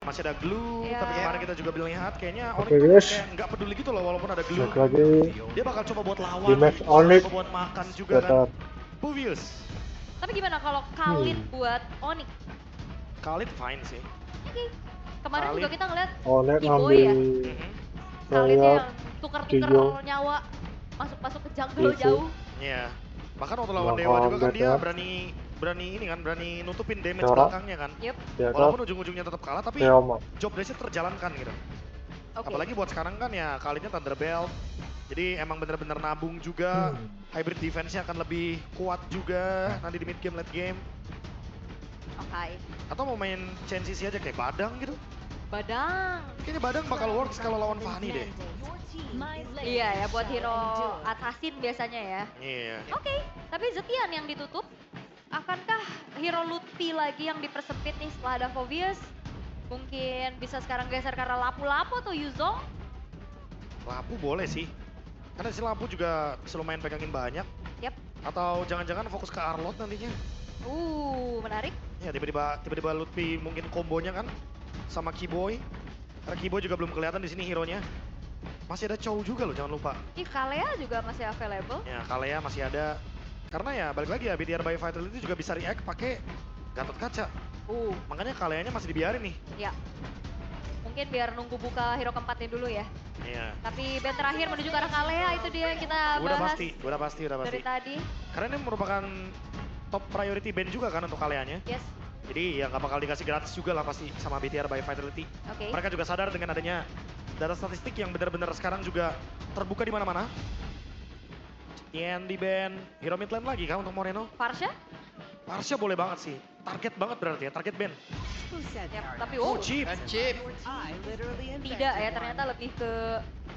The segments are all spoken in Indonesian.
Masih ada glue, Iya. tapi kemarin kita juga lihat kayaknya Onyx Oke, tuh guys. kayak nggak peduli gitu loh walaupun ada glue. Balik lagi Dia bakal coba buat lawan, di match bakal Onyx coba buat makan juga kan. datar. Puvius. Tapi gimana kalau Khalid buat Onyx? Khalid fine sih. Oke. Kemarin juga Khalid. kita ngeliat Onyx Keyboy ngambil ya. Mhm. Khalidnya Riot, yang tuker-tuker Dio. nyawa, masuk-masuk ke jungle Easy. jauh. Iya. Bahkan waktu lawan Bang Dewa juga kan dia Combat, berani ini kan, berani nutupin damage Cora. belakangnya kan. Yup. Di atas Walaupun ujung-ujungnya tetap kalah tapi Teoma. job desk-nya terjalankan gitu. Oke. Apalagi buat sekarang kan ya Khalidnya Thunderbelt. Jadi emang bener-bener nabung juga. Hybrid defense-nya akan lebih kuat juga nanti di mid game, late game. Oke. Atau mau main CNCC aja kayak Badang gitu. Badang. Kayaknya Badang bakal works kalau lawan Fanny deh. Iya ya, buat hero assassin biasanya ya. Iya. Oke, tapi Zetian yang ditutup. Akankah hero Lutfi lagi yang dipersempit nih setelah ada Phobius? Mungkin bisa sekarang geser karena Lapu-Lapu atau Yuzong? Lapu boleh sih. Karena si Lapu juga bisa lumayan pegangin banyak. Yap. Atau jangan-jangan fokus ke Arlot nantinya. Menarik. Ya tiba-tiba Lutfi mungkin kombonya kan sama Keyboy. Karena Keyboy juga belum kelihatan di sini hero-nya. Masih ada Chow juga loh, jangan lupa. Ih, Kalea juga masih available. Ya, Kalea masih ada. Karena ya balik lagi ya BTR by Vitality juga bisa react pakai Gatot Kaca. Makanya Kaleanya masih dibiarin nih. Ya. Mungkin biar nunggu buka hero keempatnya dulu ya. Iya. Tapi band terakhir menuju ke arah Kalea itu dia yang kita bahas Udah pasti. dari tadi. Karena ini merupakan top priority band juga kan untuk Kaleanya. Yes. Jadi ya nggak bakal dikasih gratis juga lah pasti sama BTR by Vitality. Oke. Mereka juga sadar dengan adanya data statistik yang benar-benar sekarang juga terbuka di mana-mana. Di band hero mid lane lagi kan untuk Moreno. Farsha? Farsha boleh banget sih. Target banget berarti ya, target band. Yap, tapi Cheap. Chip. tidak ya, ternyata lebih ke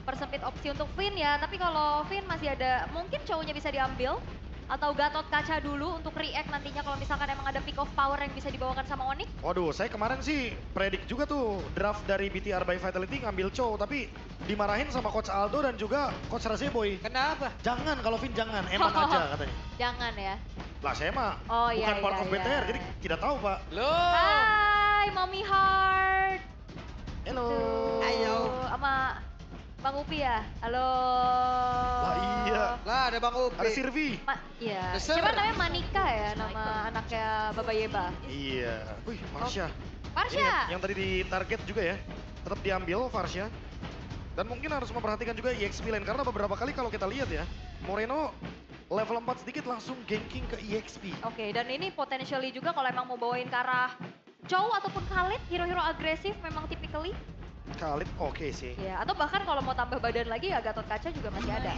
persempit opsi untuk Finn ya. Tapi kalau Finn masih ada, mungkin cowoknya bisa diambil. Atau Gatot Kaca dulu untuk react nantinya kalau misalkan emang ada pick of power yang bisa dibawakan sama Onyx. Waduh, saya kemarin sih predik juga tuh draft dari BTR by Vitality ngambil Chow, tapi dimarahin sama Coach Aldo dan juga Coach Razeboy. Kenapa? Jangan, kalau Vin jangan, emang aja katanya. Jangan ya. Lah saya mah Oh, iya, bukan part iya, of BTR, iya. jadi tidak tahu Pak. Loh. Hai, Mommy Heart. Hello. Ayo. Sama Bang Upi ya? Halo. Lah iya, Lah ada Bang ada Upi. Sirvi. Iya. Besar. Siapa namanya Manika ya, nama anaknya Baba Yeba. Iya, wih Farsha. Farsha. Ini yang tadi di target juga ya, tetap diambil Farsha. Dan mungkin harus memperhatikan juga EXP lane, karena beberapa kali kalau kita lihat ya, Moreno level 4 sedikit langsung ganking ke EXP. Oke, dan ini potentially juga kalau emang mau bawain ke arah Chow ataupun Khalid, hero-hero agresif memang typically. Khalid oke sih. Ya, atau bahkan kalau mau tambah badan lagi ya Gatot Kaca juga masih ada.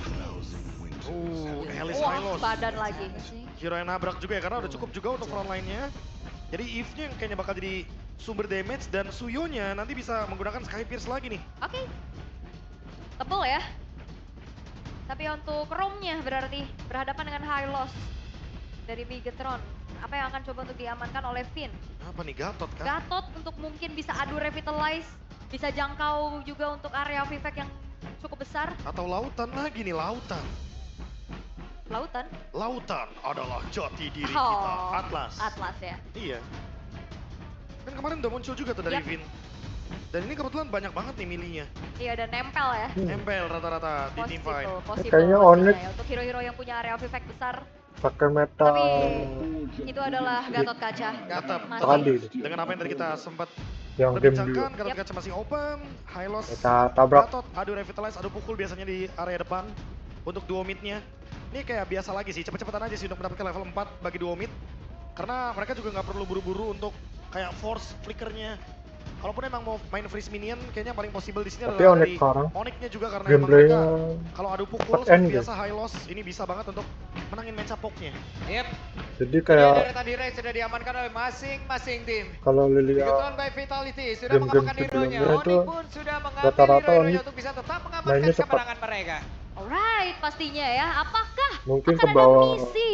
Alice Wah, Hylos. badan lagi. Hero yang nabrak juga ya, karena udah cukup juga untuk front line-nya. Jadi Eve-nya yang kayaknya bakal jadi sumber damage, dan Suyo-nya nanti bisa menggunakan Sky Pierce lagi nih. Oke. Tebel ya. Tapi untuk Room-nya berarti berhadapan dengan High Loss dari Bigetron. Apa yang akan coba untuk diamankan oleh Finn? Apa nih, Gatot kan? Gatot untuk mungkin bisa adu revitalize, bisa jangkau juga untuk area of effect yang cukup besar. Atau lautan lagi nih, lautan. Lautan. Lautan adalah jati diri Oh, kita, Atlas. Atlas ya. Iya. Kan kemarin udah muncul juga tuh dari Yap. Vin. Dan ini kebetulan banyak banget nih milihnya. Iya, dan nempel ya. Nempel rata-rata di team fight. Possible Kayaknya pastinya Onyx ya. Untuk hero-hero yang punya area of effect besar. pakai meta Tapi itu adalah Gatot Kaca. Tetap, Masih. tadi dengan apa yang tadi kita sempat yang game dulu. berbincangkan, Gatot Yap. Kaca masih open, Hylos, Kita tabrak. Gatot, adu revitalize, adu pukul biasanya di area depan untuk duo mid-nya. Ini kayak biasa lagi sih, cepet-cepetan aja sih untuk mendapatkan level 4 bagi duo mid. Karena mereka juga nggak perlu buru-buru untuk kayak force flickernya. Kalaupun emang mau main freeze minion, kayaknya yang paling possible di sini Tapi adalah Onyx dari sekarang Onyx-nya juga, karena emang gameplaynya mereka kalau adu pukul pas seperti end biasa high loss, ini bisa banget untuk menangin match up-nya. Yep. jadi Dari kayak tadi rank sudah diamankan oleh masing-masing tim. kalau Lilia Bigetron by Vitality sudah game-game mengamankan hero-nya. sebelumnya itu Onyx pun sudah mengambil rata-rata hero-nya Onyx untuk bisa tetap mengamankan mainnya cepat. kemenangan mereka. Alright, pastinya ya. Apakah Mungkin akan ke ada bawah misi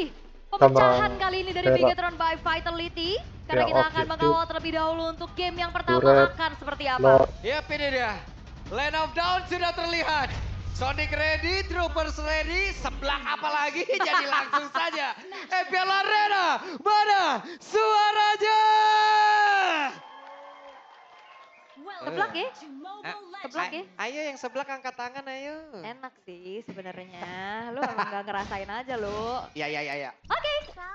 pemecahan sama kali ini dari Vera. Bigetron by Vitality? Karena Ya, kita akan objektif. mengawal terlebih dahulu untuk game yang pertama Turret, akan seperti apa. Lord, Yep, ini dia. Land of Dawn sudah terlihat. Sonic ready, Troopers ready, sebelah apa lagi? Jadi langsung saja. FPL Arena, mana suaranya? Keblak ya? Keblak ya? Ayo yang sebelah angkat tangan ayo. Enak sih sebenarnya. Lu emang gak ngerasain aja lu. Ya.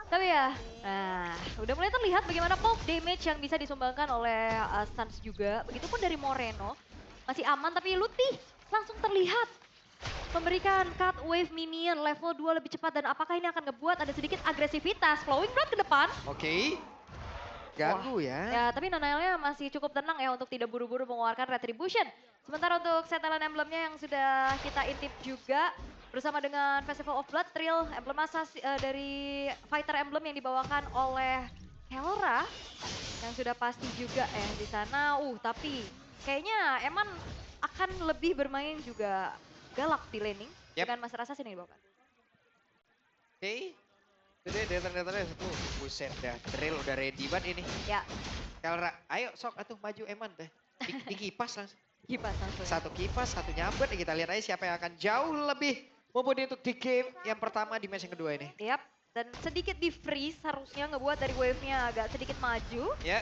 Tapi ya, nah udah mulai terlihat bagaimana bulk damage yang bisa disumbangkan oleh Suns juga. Begitupun dari Moreno. Masih aman tapi Luti langsung terlihat memberikan cut wave minion level 2 lebih cepat. Dan apakah ini akan ngebuat ada sedikit agresivitas flowing blood ke depan? Oke. Ganggu ya. Ya, tapi Nanailnya masih cukup tenang ya untuk tidak buru-buru mengeluarkan Retribution. Sementara untuk setelan emblemnya yang sudah kita intip juga bersama dengan Festival of Blood Trill, emblem asas dari fighter emblem yang dibawakan oleh Kelra yang sudah pasti juga di sana. Tapi kayaknya Eman akan lebih bermain juga galak di laning dengan Master Assassin yang dibawakan. Oke. Itu dia ternyata satu. Buset dah, drill udah ready banget ini. Ya, Kelra, ayo sok atuh maju Eman deh. Dikipas langsung. kipas langsung. Satu kipas, satu nyabet. Kita lihat aja siapa yang akan jauh lebih mumpuni untuk di game yang pertama di match yang kedua ini. Yap, dan sedikit di freeze harusnya ngebuat dari wave-nya agak sedikit maju. Ya.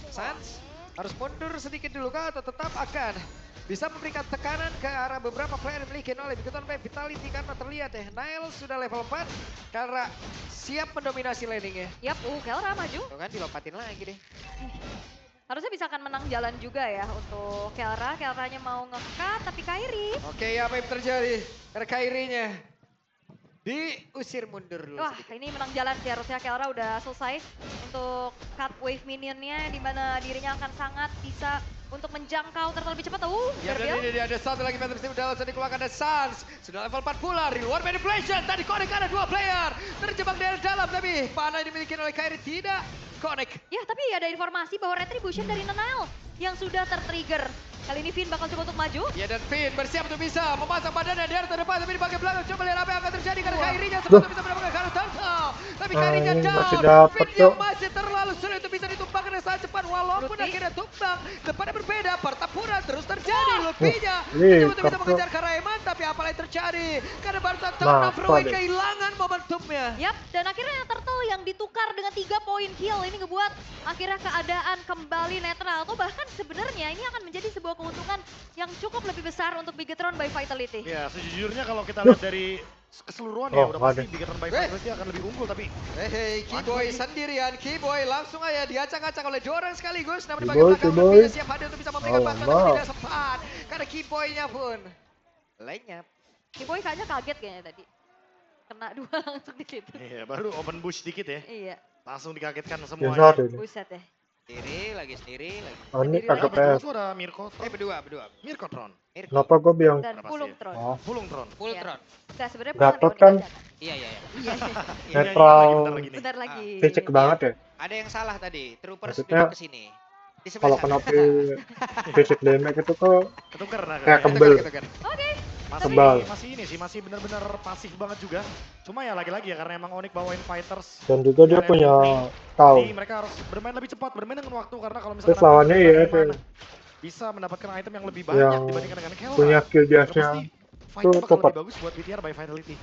Suns harus mundur sedikit dulu kah atau tetap akan bisa memberikan tekanan ke arah beberapa player yang dimiliki oleh Bigoton by Vitality karena terlihat ya Niall sudah level 4 karena siap mendominasi laningnya. Yap, Kelra maju. Tuh kan dilompatin lagi deh. Harusnya bisa akan menang jalan juga ya untuk Kelra. Kelranya mau nge-cut tapi Kairi. Oke, apa yang terjadi? Karena Kairinya diusir mundur dulu Wah, sedikit. ini menang jalan sih harusnya Kelra udah selesai untuk cut wave minionnya di mana dirinya akan sangat bisa untuk menjangkau turtle lebih cepat. Ya dan ini dia ada satu lagi Phantom Steam udah langsung dikeluarkan dan Suns sudah level 4 pula. Reward manipulation tadi connect ada dua player terjebak dari dalam tapi panah yang dimiliki oleh Kairi tidak connect. Ya, tapi ada informasi bahwa Retribution dari Nanail yang sudah tertrigger. Kali ini Finn bakal coba untuk maju. Ya dan Finn bersiap untuk bisa memasang badannya di terdepan tapi di bagian belakang coba lihat apa yang akan terjadi karena Kairinya sempat bisa mendapatkan kartu turtle. Tapi Kairinya ini down. masih dapet, Finn yang Cok. masih terlalu sulit untuk bisa ditumbangkan dengan sangat cepat walaupun Lutfi. akhirnya tumbang. Depannya berbeda, pertempuran terus terjadi. Lutfinya ini mencoba untuk bisa kartu. mengejar Karaiman tapi apa yang terjadi? Karena Barca Nah, turnover apa deh? kehilangan momentumnya. Yap, dan akhirnya Turtle yang ditukar dengan 3 poin kill ini ngebuat akhirnya keadaan kembali netral. Atau bahkan sebenarnya ini akan menjadi sebuah keuntungan yang cukup lebih besar untuk Bigetron by Vitality. Ya, sejujurnya kalau kita lihat dari keseluruhan ya udah pasti ada. Bigetron by Vitality akan lebih unggul tapi Hei, Keyboy Waduh. sendirian. Keyboy langsung aja diacak-acak oleh dua orang sekaligus. Namun di Keyboy, bagian belakang Keyboy. Lutfinya siap hadir untuk bisa memberikan bantuan tapi Alamak. tidak sempat. Karena Keyboy-nya pun lenyap. Kiboy kayaknya kaget kayaknya tadi. Kena 2 langsung di situ. iya, baru open bush dikit ya. Iya, Langsung dikagetkan Biasa semuanya. ini. buset ya. Sendiri lagi. Oh, ini Sendiri kagak lagi. Kedua PS. tuh ada Mirkotron. Berdua. Mirkotron. Kenapa gue bilang Dan Kenapa Pulung sih? Tron. oh, Pulungtron. Ultron. Enggak, sebenarnya Gatot bukan kan? Onion Aja, Iya. Iya, Iya, Netral. bentar lagi nih. bentar lagi. fisik banget ya. Ada yang salah tadi. Troopers Maksudnya, duduk ke sini. Di Kalau sebelah kena fisik damage itu kok Ketuker nah. kayak katanya. kembel. Masih, Tebal. masih ini sih, masih benar-benar pasif banget juga. Cuma ya lagi-lagi ya karena emang Onyx bawain fighters. Dan juga dia Dan punya Jadi tahu. mereka harus bermain lebih cepat, bermain dengan waktu karena kalau Terus misalkan lawannya nanti ya mana, bisa mendapatkan item yang lebih banyak yang dibandingkan dengan Kelra. punya skill Udah biasanya. pasti fight-nya bakal tepat. lebih bagus buat BTR by Vitality.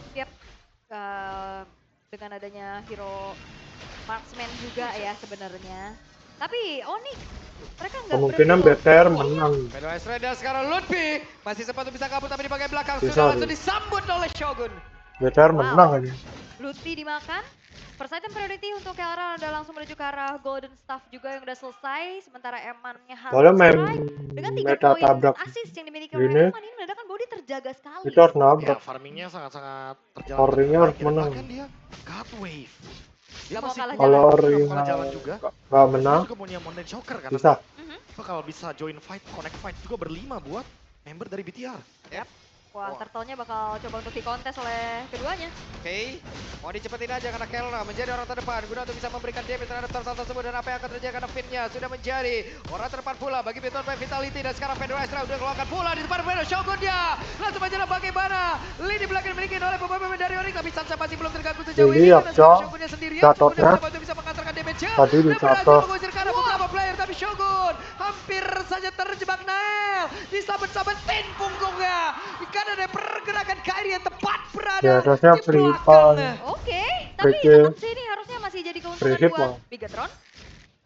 Dengan adanya hero marksman juga ya sebenarnya. Tapi Onyx mereka nggak Kemungkinan berani BTR loh. menang. Pedro Estrada sekarang Lutfi masih sempat untuk bisa kabur tapi di bagian belakang Bisa, sudah langsung Ri. disambut oleh Shogun. BTR Wow. menang ini. Lutfi dimakan. First item priority untuk Kelra udah langsung menuju ke arah Golden Staff juga yang udah selesai. Sementara Eman-nya Soalnya main dengan 3 meta poin tabrak assist yang dimiliki oleh ini, Eman ini menandakan bahwa dia terjaga sekali. itu harus Ya, nabrak. farmingnya sangat-sangat terjalan. Orinya dengan harus baik, dan menang. bahkan dia God Wave. Dia Nggak mau masih kalah punya- Kalau nggak mau Ori kalah jalan juga. nggak Dia menang, juga punya Mountain Choker kan. bisa. Mhm. Apa kalau bisa join fight, connect fight juga berlima buat member dari BTR. Wah, Wah. Turtle-nya bakal coba untuk dikontes oleh keduanya. Oke, mau dicepetin aja karena Kelra menjadi orang terdepan guna untuk bisa memberikan damage terhadap turtle tersebut dan apa yang akan terjadi karena Finn-nya sudah menjadi orang terdepan pula bagi Bigetron by Vitality dan sekarang Pedro Estrada udah keluarkan pula di depan Pedro Shogun-nya langsung aja bagaimana lini belakang dimiliki oleh pemain dari Onyx tapi Sansa masih belum terganggu sejauh ini Dilihat, karena sekarang Cok. Shogun-nya sendirian Gatotnya. kemudian mencoba untuk bisa mengantarkan damage-nya Tadi dan berhasil dicatot. mengusir ke arah beberapa player tapi Shogun hampir saja terjebak Nael disabet-sabetin punggungnya karena ada pergerakan Kairi yang tepat berada Ya, harusnya di free belakang. fall. Oke, tapi Free kill. tetap sih ini harusnya masih jadi keuntungan Free hit buat malah. Bigetron.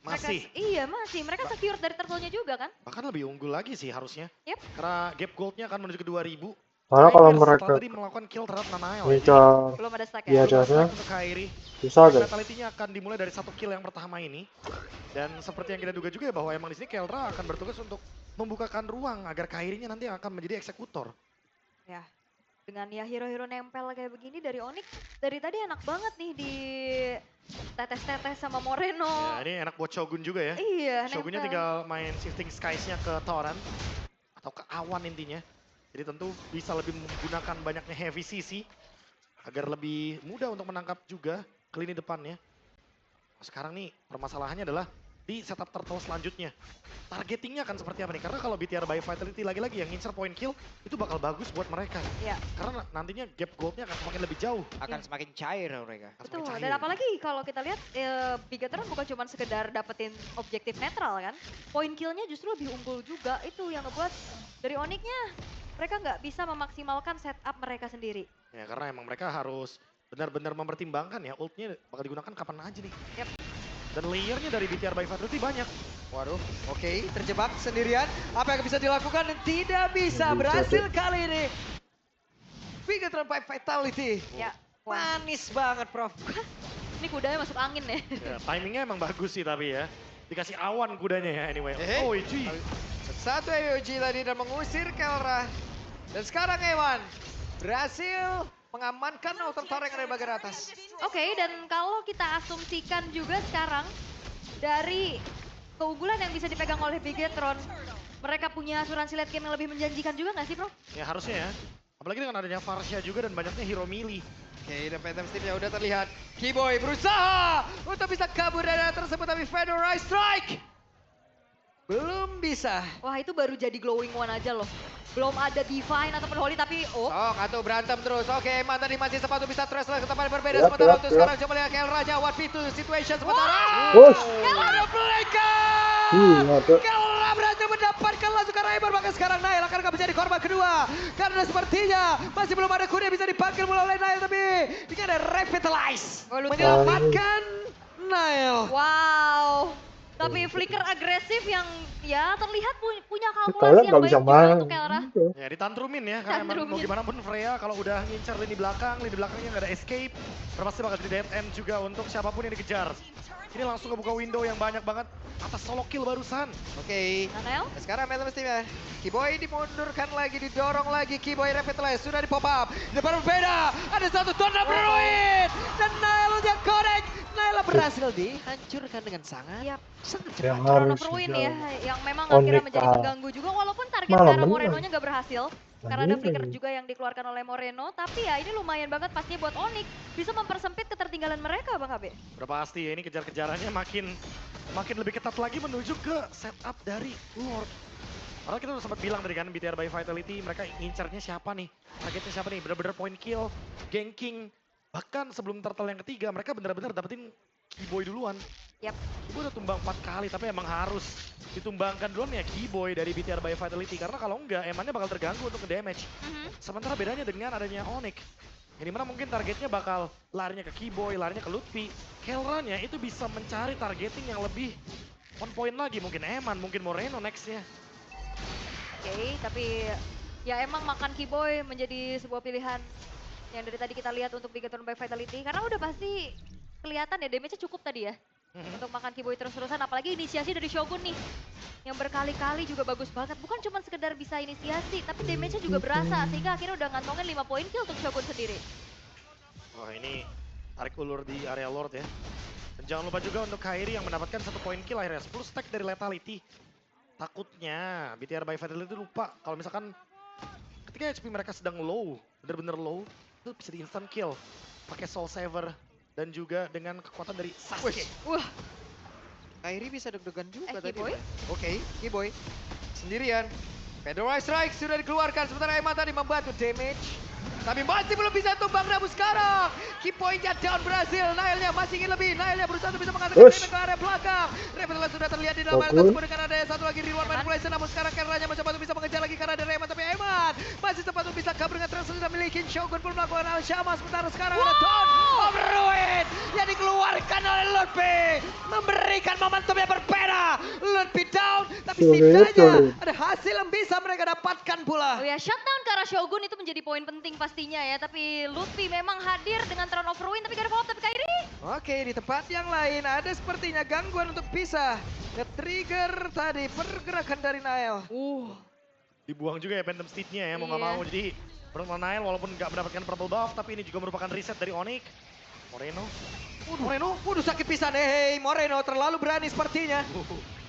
Masih. Iya masih, mereka secure dari turtle-nya juga kan? Bahkan lebih unggul lagi sih harusnya. Yep. Karena gap goldnya akan menuju ke 2000. Karena kalau Tigers mereka setelah tadi melakukan kill terhadap Nanael. ngincar Belum ada stack Iya, ya? ada. Biasanya Untuk Kairi. susah guys. Mentality-nya akan dimulai dari 1 kill yang pertama ini. Dan seperti yang kita duga juga ya bahwa emang di sini Keldra akan bertugas untuk membukakan ruang agar Kairinya nanti akan menjadi eksekutor. Ya, dengan ya hero-hero nempel kayak begini dari Onyx, dari tadi enak banget nih di tetes-tetes sama Moreno. Ya, ini enak buat Shogun juga ya. Iya, Shogunnya nempel. tinggal main shifting skies-nya ke Toran. Atau ke awan intinya. Jadi tentu bisa lebih menggunakan banyaknya heavy CC. Agar lebih mudah untuk menangkap juga ke lini depannya. Nah, sekarang nih permasalahannya adalah di setup turtle selanjutnya. Targetingnya akan seperti apa nih? Karena kalau BTR by Vitality lagi-lagi yang ngincer point kill itu bakal bagus buat mereka. Iya. Karena nantinya gap goldnya akan semakin lebih jauh. Akan Iya. semakin cair mereka. Akan Betul, semakin dan cair. apalagi kalau kita lihat Bigatron bukan cuma sekedar dapetin objektif netral kan. Point kill-nya justru lebih unggul juga, itu yang ngebuat dari Onyx-nya mereka nggak bisa memaksimalkan setup mereka sendiri. Ya karena emang mereka harus benar-benar mempertimbangkan ya ultnya bakal digunakan kapan aja nih. Yap. Dan layernya dari BTR by Vitality banyak. Waduh, oke, terjebak sendirian. Apa yang bisa dilakukan? Dan tidak bisa, Bisa, berhasil kali ini. Bigatron by Vitality. Ya, wah, Manis banget, Prof. ini kudanya masuk angin ya. Ya, timingnya emang bagus sih tapi ya. Dikasih awan kudanya ya anyway. Oh, Iji. Satu EOG tadi dan mengusir Kelra. Dan sekarang Ewan berhasil mengamankan outer tower yang ada di bagian atas. Oke, dan kalau kita asumsikan juga sekarang dari keunggulan yang bisa dipegang oleh Bigatron, mereka punya asuransi late game yang lebih menjanjikan juga nggak sih, Bro? Ya harusnya ya. Apalagi dengan adanya Varsha juga dan banyaknya hero melee. Oke, dan Phantom Steam-nya udah terlihat. Keyboy berusaha untuk bisa kabur dari arah tersebut, tapi Fedora Strike belum bisa. Wah, itu baru jadi glowing one aja loh. Belum ada Divine ataupun Holy, tapi Sok, atau berantem terus. Oke, Eman tadi masih sempat untuk bisa trash ke tempat yang berbeda. Yap, Sementara yap, untuk yap. sekarang coba lihat KL Raja, 1v2 situation sementara. Wush. Ada Blackout! Gila tuh. Kelra berhasil mendapatkan langsung ke Raibar, bahkan sekarang Nail akan menjadi korban kedua. Karena sepertinya masih belum ada kuda yang bisa dipanggil mulai oleh Nail, tapi ini ada Revitalize. Oh, lucu. Menyelamatkan Nail. wow. Tapi Flicker agresif yang ya terlihat punya Kalian kalkulasi yang nggak baik bisa juga main. untuk Kelra. Gitu. Ya ditantrumin ya, karena emang mau Tantrumin. gimana pun Freya kalau udah ngincar lini belakangnya nggak ada escape, pasti bakal jadi dead end juga untuk siapapun yang dikejar. Ini langsung kebuka window yang banyak banget atas solo kill barusan. Oke. Nanel? Nah, sekarang Phantom Steam-nya. Keyboy dimundurkan lagi, didorong lagi. Keyboy Revitalize sudah di pop up. Di depan berbeda. Ada satu tornado ruin. Dan Nail yang connect. Nail berhasil dihancurkan dengan sangat. Yap. Sangat Yang cepat. Crown harus of Ruin bisa. ya, yang memang Onyx akhirnya menjadi kalah. pengganggu juga walaupun target Malah ke arah menang. Moreno-nya nggak berhasil. Karena ada Iya, flicker iya. juga yang dikeluarkan oleh Moreno, tapi ya ini lumayan banget pastinya buat Onyx bisa mempersempit ketertinggalan mereka, Bang Abe. Udah pasti ya, ini kejar-kejarannya makin lebih ketat lagi menuju ke setup dari Lord. Padahal kita udah sempat bilang tadi kan, BTR by Vitality, mereka ngincarnya siapa nih? Targetnya siapa nih? Bener-bener point kill, ganking. Bahkan sebelum turtle yang ketiga, mereka bener-bener dapetin Keyboy duluan. Yap. Keyboy udah tumbang 4 kali, tapi emang harus ditumbangkan duluan ya Keyboy dari BTR by Vitality. Karena kalau enggak, emannya bakal terganggu untuk nge-damage. Sementara bedanya dengan adanya Onyx. Yang dimana mungkin targetnya bakal larinya ke Keyboy, larinya ke Lutfi. Kelranya itu bisa mencari targeting yang lebih on point lagi. Mungkin Eman, mungkin Moreno nextnya. Oke, tapi ya emang makan Keyboy menjadi sebuah pilihan yang dari tadi kita lihat untuk Bigatron by Vitality. Karena udah pasti kelihatan ya damage-nya cukup tadi ya. Untuk makan Keyboy terus-terusan, apalagi inisiasi dari Shogun nih. Yang berkali-kali juga bagus banget. Bukan cuma sekedar bisa inisiasi, tapi damage-nya juga berasa. Sehingga akhirnya udah ngantongin 5 poin kill untuk Shogun sendiri. Wah ini tarik ulur di area Lord ya. Dan jangan lupa juga untuk Kairi yang mendapatkan 1 poin kill akhirnya. 10 stack dari Lethality. Takutnya BTR by Vitality itu lupa. Kalau misalkan ketika HP mereka sedang low, bener-bener low, itu bisa di instant kill. Pakai Soul Saver. Dan juga dengan kekuatan dari Sasuke. Wah, Kairi bisa deg-degan juga tadi. Keyboy? Oke, Keyboy sendirian. Fedora Strike sudah dikeluarkan, sementara Eman tadi membantu damage. Tapi masih belum bisa tumbang, namun sekarang Keyboy-nya down berhasil. Nailnya masih ingin lebih, Nailnya berusaha untuk bisa mengantarkan Ush. damage ke area belakang. Revitalize sudah terlihat di dalam area Fokus. tersebut dengan ada satu lagi reward manipulation. Namun sekarang Kerranya mencoba untuk bisa mengejar lagi karena ada Eman. Tapi Eman masih sempat untuk bisa kabur dengan terus sudah memiliki Shogun pun melakukan Al-Shama. Sementara sekarang ada Dawn of Ruin yang dikeluarkan dikeluarkan oleh Lutfi. Memberikan momentum yang berbeda. Lutfi down, tapi Sulit, setidaknya sulit. ada hasil yang bisa mereka dapatkan pula. Oh ya, shutdown ke arah Shogun itu menjadi poin penting pastinya ya. Tapi Lutfi memang hadir dengan Throne of Ruin, tapi gak ada follow up tapi Kairi. Oke, di tempat yang lain ada sepertinya gangguan untuk pisah. Nge-trigger tadi pergerakan dari Nael. Dibuang juga ya Phantom Steed-nya ya, mau nggak Iya. mau. Jadi Bronze Nile walaupun nggak mendapatkan purple buff, tapi ini juga merupakan reset dari Onyx. Moreno. Moreno. Waduh, sakit pisan. Hey, Moreno terlalu berani sepertinya.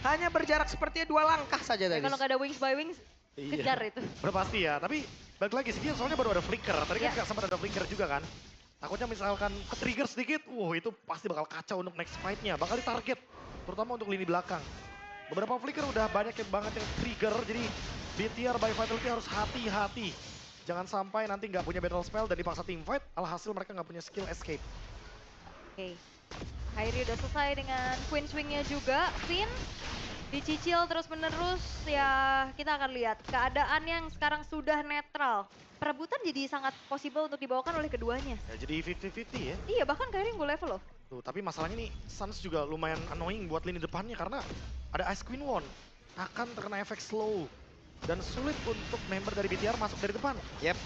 Hanya berjarak sepertinya 2 langkah saja Ya, tadi. kalau gak ada wings by wings, kejar itu. Udah pasti ya, tapi balik lagi sih dia soalnya baru ada flicker. Tadi kan Iya. nggak sempat ada flicker juga kan. Takutnya misalkan ke-trigger sedikit, itu pasti bakal kacau untuk next fight-nya. Bakal ditarget, terutama untuk lini belakang. Beberapa flicker udah banyak banget yang trigger, jadi BTR by Vitality harus hati-hati. Jangan sampai nanti nggak punya battle spell dan dipaksa team fight, alhasil mereka nggak punya skill escape. Oke. Kairi udah selesai dengan Queen Swing-nya juga. Finn dicicil terus-menerus, ya kita akan lihat keadaan yang sekarang sudah netral. Perebutan jadi sangat possible untuk dibawakan oleh keduanya. Ya, jadi 50-50 ya. Iya, bahkan Kairi yang level loh. Tuh, tapi masalahnya nih, Suns juga lumayan annoying buat lini depannya karena ada Ice Queen Won. Akan terkena efek slow. Dan sulit untuk member dari BTR masuk dari depan. Yep.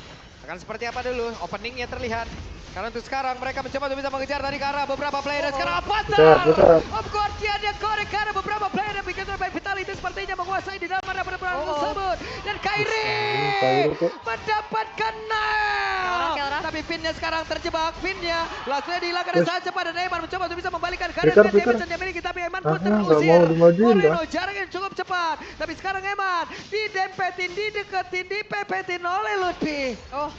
Akan seperti apa dulu? Openingnya terlihat. Karena untuk sekarang mereka mencoba untuk bisa mengejar tadi ke arah beberapa player. Dan sekarang Betul, betul. Of course dia korek karena beberapa player yang bikin terbaik Vitality sepertinya menguasai di dalam area pertempuran tersebut. Dan Kairi Kairi tuh. mendapatkan nail. Kelra. Tapi Finnya sekarang terjebak. Finnya langsungnya dihilangkan dan sangat cepat. Dan Eman mencoba untuk bisa membalikan karir Flicker, dengan flicker. damage yang dimiliki. Tapi Eman pun Nggak terusir. mau dimajuin Moreno dah. jarak yang cukup cepat. Tapi sekarang Eman didempetin, dideketin, dipepetin oleh Lutfi. Oh,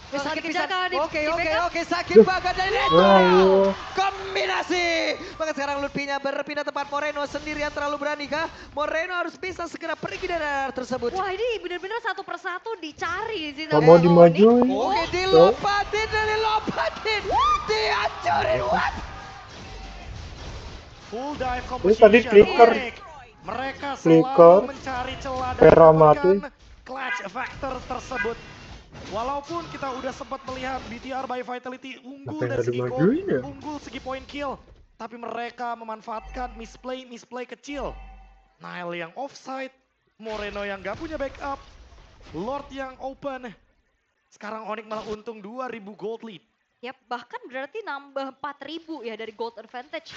Sakit dikejar pisan. kalau di Oke, backup. sakit banget dari Neto. Wah, Kombinasi. Maka sekarang Lutfinya berpindah tempat Moreno sendirian terlalu berani kah? Moreno harus bisa segera pergi dari area tersebut. Wah, ini benar-benar satu persatu dicari sih. Nggak sama mau Onyx. dimajuin. Oke, dilompatin, dihancurin. What? Full dive Ini competition. tadi flicker. Onyx. Mereka Flicker. selalu mencari celah dan Terra mendapatkan mati. clutch factor tersebut. Walaupun kita udah sempat melihat BTR by Vitality unggul Apa yang dari segi nggak gold, dimajuin ya? unggul segi point kill. Tapi mereka memanfaatkan misplay kecil. Nile yang offside, Moreno yang gak punya backup, Lord yang open. Sekarang Onyx malah untung 2000 gold lead. Yap, bahkan berarti nambah 4.000 ya dari gold advantage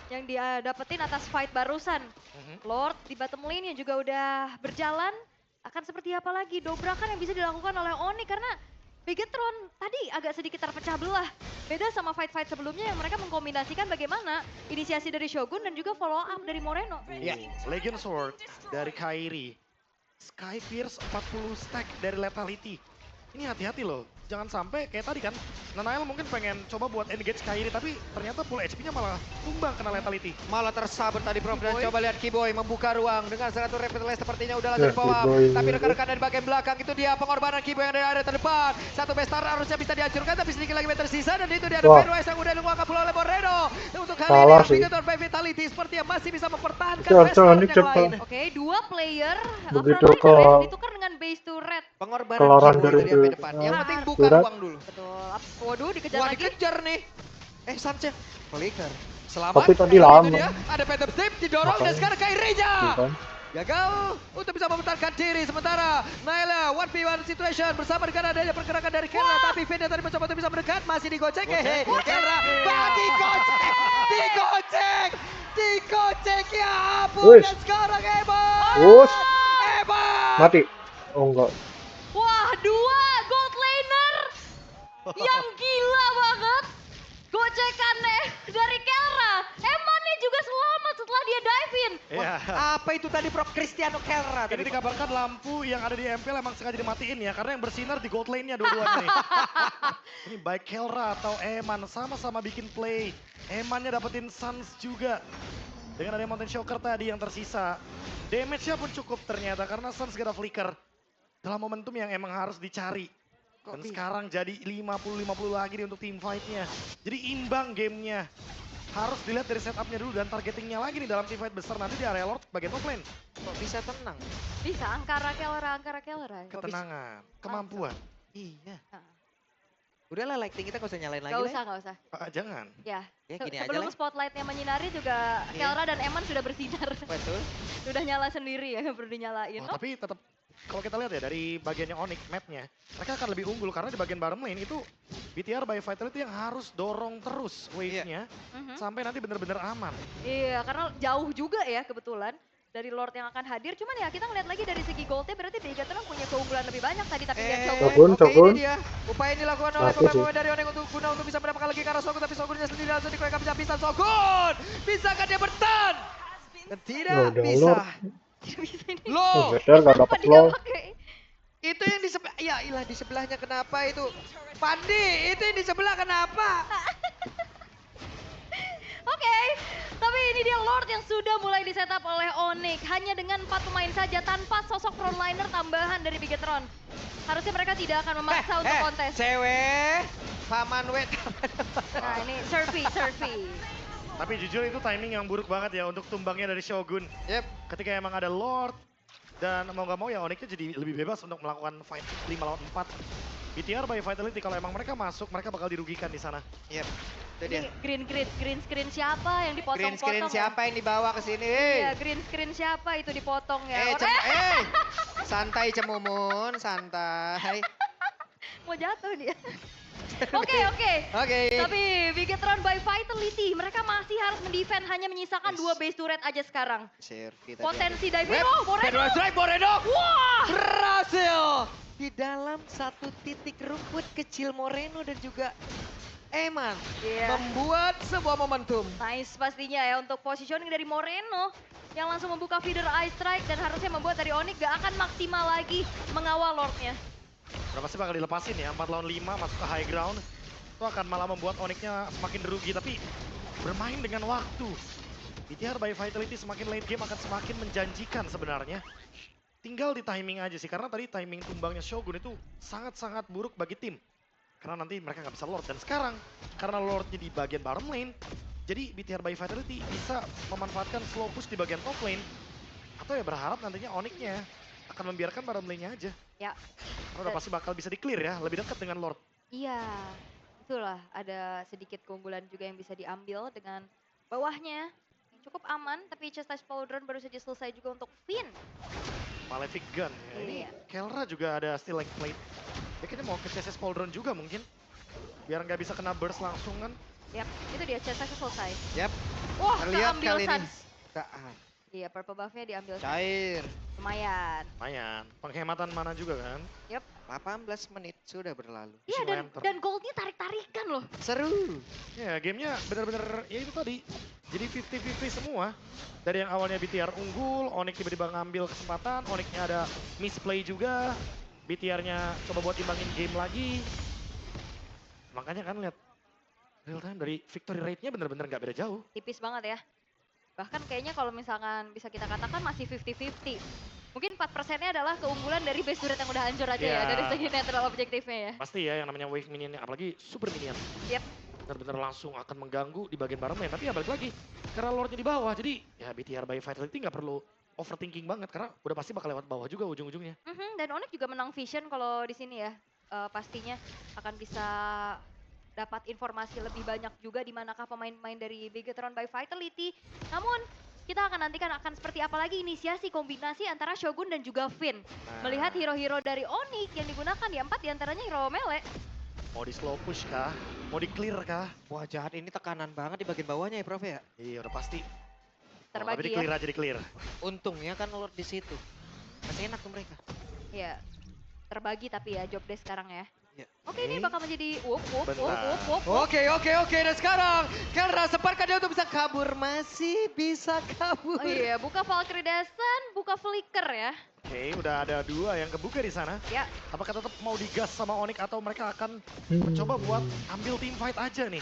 yang dia dapetin atas fight barusan. Lord di bottom lane yang juga udah berjalan. Akan seperti apa lagi dobrakan yang bisa dilakukan oleh Onyx karena Bigetron tadi agak sedikit terpecah belah. Beda sama fight-fight sebelumnya yang mereka mengkombinasikan bagaimana inisiasi dari Shogun dan juga follow up dari Moreno. Ya, Legend Sword dari Kairi. Sky Pierce 40 stack dari Lethality. Ini hati-hati loh, jangan sampai kayak tadi kan, Nanael mungkin pengen coba buat engage Kairi tapi ternyata full HP-nya malah tumbang kena Lethality. Malah tersabet tadi Prof dan Kiboy. coba lihat Kiboy membuka ruang dengan 100 revitalize sepertinya udah langsung Ya, di bawah. Kiboy Tapi ini. rekan-rekan dari bagian belakang itu dia pengorbanan Kiboy yang dari area terdepan. Satu bestar harusnya bisa dihancurkan tapi sedikit lagi tersisa dan itu dia ada Wah. Fenwise yang udah diluangkan pula oleh Moreno. Dan untuk kali Salah ini sih. Bigoton by Vitality sepertinya masih bisa mempertahankan Itu harusnya bestar Onyx yang cepat. lain. Oke, dua player Begitu frontliner ke- ya, ditukar dengan base to red. Pengorbanan Kelaran Kiboy dari itu dia sampai itu. depan. Yang penting buka Surat. ruang dulu. Betul. Waduh, dikejar Wah lagi. dikejar nih. Sanchez. Flicker. Selamat. Tapi tadi Itu lama. dia. Ada Phantom Steam didorong dan Makanya. sekarang Kairinya. Bukan. Gagal untuk bisa membentarkan diri sementara Naila 1v1 situation bersama dengan adanya pergerakan dari Kelra tapi Venda tadi mencoba untuk bisa mendekat masih digocek hehe Kelra bagi digocek ya ampun Wih. dan sekarang Eman Us. Eman Mati. Oh enggak. Wah, dua gold laner yang gila banget. Gocekan dari Kelra. Emannya juga selamat setelah dia dive in. Iya. apa itu tadi Prof Cristiano Kelra Ini tadi dikabarkan lampu yang ada di MPL emang sengaja dimatiin ya karena yang bersinar di gold lane-nya dua-duanya nih. Ini baik Kelra atau Eman sama-sama bikin play. Emannya dapetin Suns juga. Dengan ada Mountain Shocker tadi yang tersisa. Damage-nya pun cukup ternyata karena Suns gak ada flicker. Dalam momentum yang emang harus dicari. Dan sekarang jadi 50-50 lagi nih untuk team fight-nya. Jadi imbang gamenya. Harus dilihat dari setup-nya dulu dan targetingnya lagi nih dalam team fight besar nanti di area Lord bagian top lane. kok bisa tenang Bisa Angkara Kelra. Ketenangan, kemampuan. iya Udahlah lighting kita gak usah nyalain lagi Gak lah. usah, gak usah. Jangan. Ya, Ya gini aja sebelum lah. spotlightnya menyinari juga Iya. Kelra dan Eman sudah bersinar. Betul. Sudah nyala sendiri ya, nggak perlu dinyalain. Oh, tapi tetap kalau kita lihat ya dari bagiannya Onyx mapnya, mereka akan lebih unggul karena di bagian bottom lane itu BTR by Vitality yang harus dorong terus wave-nya sampai nanti bener-bener aman. Iya, karena jauh juga ya kebetulan dari Lord yang akan hadir. Cuman ya kita ngeliat lagi dari segi goldnya berarti Bigetron punya keunggulan lebih banyak tadi. Tapi lihat Shogun. Shogun. Oke, ini dia. Upaya yang dilakukan oleh Mati sih. pemain dari Onyx untuk guna untuk bisa mendapatkan lagi ke arah Shogun. Tapi Shogunnya sendiri langsung dikoyak bisa pisan. Shogun! Bisakah dia bertahan? Dan tidak Udah, bisa. Lord. Tidak bisa ini. Loh, Better gak Kenapa dapet dia nggak low. pakai? itu yang di sebelah, ya ilah di sebelahnya kenapa itu? Pandi, itu yang di sebelah kenapa? Oke, tapi ini dia Lord yang sudah mulai di-setup oleh Onyx. Hanya dengan 4 pemain saja tanpa sosok frontliner tambahan dari Bigetron. Harusnya mereka tidak akan memaksa untuk kontes. Cewek, paman wet. Nah ini Surfy. Tapi jujur itu timing yang buruk banget ya untuk tumbangnya dari Shogun. Yep. Ketika emang ada Lord dan mau gak mau ya Onyxnya jadi lebih bebas untuk melakukan fight 5 lawan 4. BTR by Vitality kalau emang mereka masuk mereka bakal dirugikan di sana. Yep. Itu dia. Ini green screen siapa yang dipotong-potong? Green screen siapa yang dibawa ke sini? Iya, green screen siapa itu dipotong ya? Santai Cemumun, santai. Mau jatuh dia. Oke. Oke. Tapi Bigetron by Vitality, mereka masih harus mendefend hanya menyisakan 2 base turret aja sekarang. Servi tadi. Potensi diving, oh Moreno! Strike Moreno. Wah! Berhasil. Di dalam satu titik rumput kecil Moreno dan juga Eman Iya. membuat sebuah momentum. Nice pastinya ya untuk positioning dari Moreno yang langsung membuka feeder Ice Strike dan harusnya membuat dari Onyx gak akan maksimal lagi mengawal Lordnya. Udah pasti bakal dilepasin ya, 4 lawan 5 masuk ke high ground. Itu akan malah membuat Onyxnya semakin rugi, tapi bermain dengan waktu. BTR by Vitality semakin late game akan semakin menjanjikan sebenarnya. Tinggal di timing aja sih, karena tadi timing tumbangnya Shogun itu sangat-sangat buruk bagi tim. Karena nanti mereka nggak bisa Lord, dan sekarang karena Lordnya di bagian bottom lane, jadi BTR by Vitality bisa memanfaatkan slow push di bagian top lane. Atau ya berharap nantinya Onyxnya akan membiarkan bottom lane-nya aja. Ya. Karena udah pasti bakal bisa di-clear ya, lebih dekat dengan Lord. Iya, itulah ada sedikit keunggulan juga yang bisa diambil dengan bawahnya. Yang cukup aman, tapi Chastised Pauldron baru saja selesai juga untuk Finn. Malefic Gun ya. Ini Iya. Kelra juga ada Still Like Plate. Dia kayaknya mau ke CSS Pauldron juga mungkin. Biar nggak bisa kena burst langsung kan. Yap, itu dia Chastised selesai. Yap. Wah, Terlihat keambil kali ini. Sans. Kaan. Iya, purple buff-nya diambil Sans. Cair. Lumayan. Lumayan. Penghematan mana juga kan. Yap. 18 menit sudah berlalu. Iya, Lumayan dan goldnya tarik-tarikan loh. Seru. Ya gamenya bener-bener ya itu tadi. Jadi 50-50 semua. Dari yang awalnya BTR unggul, Onyx tiba-tiba ngambil kesempatan, Onyxnya ada misplay juga. BTR-nya coba buat imbangin game lagi. Makanya kan lihat real time dari victory rate-nya bener-bener nggak beda jauh. Tipis banget ya. Bahkan kayaknya kalau misalkan bisa kita katakan masih 50-50. Mungkin 4%-nya adalah keunggulan dari base turret yang udah hancur aja ya Iya. dari segi netral objektifnya ya. Pasti ya yang namanya wave minionnya, apalagi super minion. Yap. Bener-bener langsung akan mengganggu di bagian bottom lane. Tapi ya balik lagi, karena Lordnya di bawah, jadi ya BTR by Vitality nggak perlu overthinking banget. Karena udah pasti bakal lewat bawah juga ujung-ujungnya. Dan Onyx juga menang vision kalau di sini ya. Pastinya akan bisa dapat informasi lebih banyak juga di manakah pemain-pemain dari Bigetron by Vitality. Namun kita akan nantikan akan seperti apa lagi inisiasi kombinasi antara Shogun dan juga Finn. Melihat hero-hero dari Onyx yang digunakan ya 4 diantaranya hero melee. Mau di slow push kah? Mau di clear kah? Wah jahat ini tekanan banget di bagian bawahnya ya Prof ya. Iya udah pasti. Terbagi tapi di ya. clear aja di clear. Untungnya kan Lord di situ. Masih enak tuh mereka. Ya, terbagi tapi ya job desk sekarang ya. Ya. Oke, ini bakal menjadi whoop. Bentar. Oke, dan sekarang Kelra semparkan dia untuk bisa kabur. Masih bisa kabur. Oh iya, buka Valkyrie Descent, buka Flicker ya. Oke, udah ada 2 yang kebuka di sana. Ya, Apakah tetap mau digas sama Onyx atau mereka akan mencoba buat ambil team fight aja nih?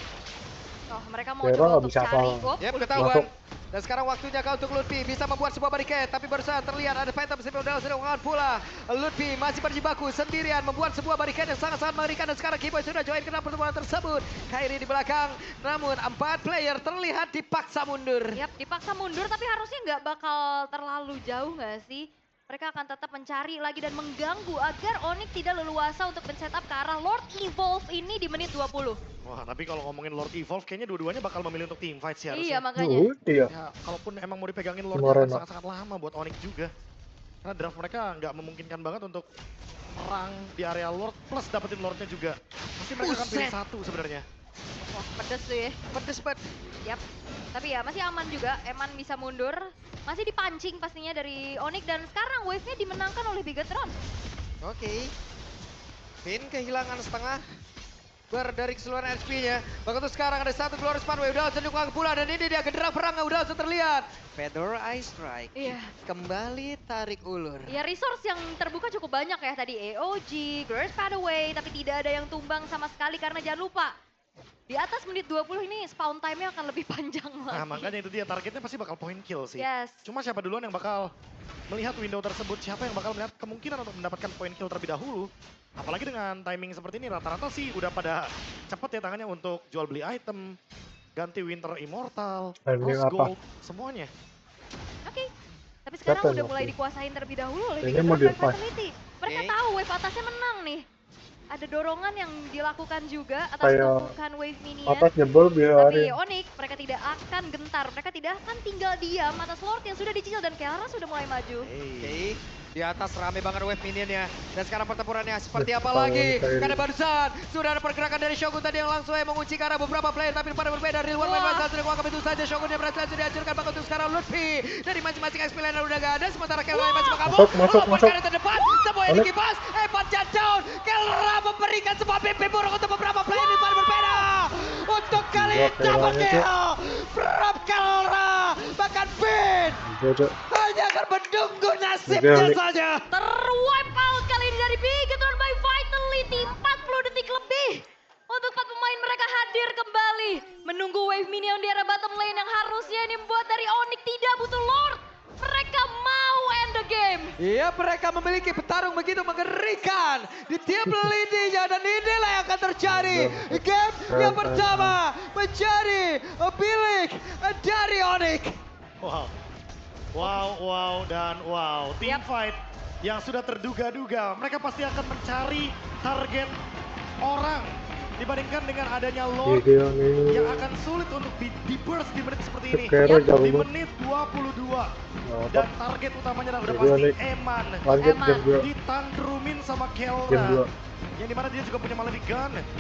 oh mereka mau Kira coba nggak untuk bisa cari. apa. Whoop. Yap, ketahuan. Masuk. Dan sekarang waktunya kau untuk Lutfi bisa membuat sebuah barricade. Tapi barusan terlihat ada Phantom Sipil dalam sedang mengawal pula. Lutfi masih berjibaku sendirian membuat sebuah barricade yang sangat-sangat mengerikan. Dan sekarang Kiboy sudah join ke dalam pertemuan tersebut. Kairi di belakang. Namun 4 player terlihat dipaksa mundur. Yap, dipaksa mundur tapi harusnya nggak bakal terlalu jauh nggak sih? mereka akan tetap mencari lagi dan mengganggu agar Onyx tidak leluasa untuk men-setup ke arah Lord Evolve ini di menit 20. Wah, tapi kalau ngomongin Lord Evolve, kayaknya dua-duanya bakal memilih untuk teamfight sih Iya, harusnya. makanya. Udah ya. Ya, kalaupun emang mau dipegangin Lordnya Kemarin, akan sangat-sangat lama buat Onyx juga. Karena draft mereka nggak memungkinkan banget untuk merang di area Lord plus dapetin Lordnya juga. Pasti mereka akan pilih Buset. satu sebenarnya. Wah, pedes tuh ya. Pedes banget. Yap. Tapi ya masih aman juga, Eman bisa mundur. Masih dipancing pastinya dari Onyx dan sekarang wave-nya dimenangkan oleh Bigatron. Oke. Finn kehilangan setengah dari keseluruhan HP-nya. Bahkan tuh sekarang ada satu Glorious Pathway udah langsung dibuka pula dan ini dia genderang perang udah langsung terlihat. Fedor Ice Strike Iya. kembali tarik ulur. Ya resource yang terbuka cukup banyak ya tadi AOG, Glorious Pathway, tapi tidak ada yang tumbang sama sekali karena jangan lupa di atas menit 20 ini spawn time-nya akan lebih panjang lagi. Nah, makanya itu dia targetnya pasti bakal point kill sih. Yes. Cuma siapa duluan yang bakal melihat window tersebut, siapa yang bakal melihat kemungkinan untuk mendapatkan point kill terlebih dahulu. Apalagi dengan timing seperti ini, rata-rata sih udah pada cepet ya tangannya untuk jual beli item, ganti Winter Immortal, Timing Rose apa? Gold, semuanya. Oke. Tapi sekarang Siapa yang udah mulai waktu? dikuasain terlebih dahulu oleh Kayaknya Bigatron mau Wave dilepas. Fatality. Mereka Oke. tahu wave atasnya menang nih. Ada dorongan yang dilakukan juga atas Kayak tumpukan wave minion. Atas jebol Tapi biarin. Onyx mereka tidak akan gentar, mereka tidak akan tinggal diam atas Lord yang sudah dicicil dan Kelra sudah mulai maju. Hey. Oke, di atas rame banget wave minionnya. Dan sekarang pertempurannya seperti apa Kalau lagi? kayak Karena barusan sudah ada pergerakan dari Shogun tadi yang langsung mengunci ke arah beberapa player. Tapi pada berbeda, Rilwan main Wah. masalah sudah kuangkap itu saja. Shogun yang berhasil dihancurkan. Bahkan untuk sekarang Lutfi dari masing-masing XP laner udah gak ada. Sementara Kelra masih berkabung. Masuk. Ke terdepan, semua ini Onyx. kibas. Hebat down. Kelra memberikan sebuah mimpi buruk untuk beberapa player di pada berbeda. Untuk kali Gila, ini double Kelranya tuh. kill. From Kelra. Bahkan Finn Jojo. hanya akan menunggu nasibnya Onyx. saja. Terwipe out kali ini dari Bigatron by Vitality 40 detik lebih. Untuk 4 pemain mereka hadir kembali. Menunggu wave minion di arah bottom lane yang harusnya ini membuat dari Onyx tidak butuh Lord. Mereka mau end the game. Iya, mereka memiliki petarung begitu mengerikan di tiap lininya dan inilah yang akan terjadi. Game yang pertama menjadi milik dari Onyx. Wow. Wow, dan wow. Team Yap. fight yang sudah terduga-duga. Mereka pasti akan mencari target orang dibandingkan dengan adanya Lord Video nih. yang akan sulit untuk di burst di menit seperti ini. Sekera jauh Di banget. menit 22. Mantap. Dan target utamanya udah Video pasti nih. Eman. Lanjut Eman. game 2. Ditandrumin sama Game Kelra. 2. Yang dimana dia juga punya Malefic Gun.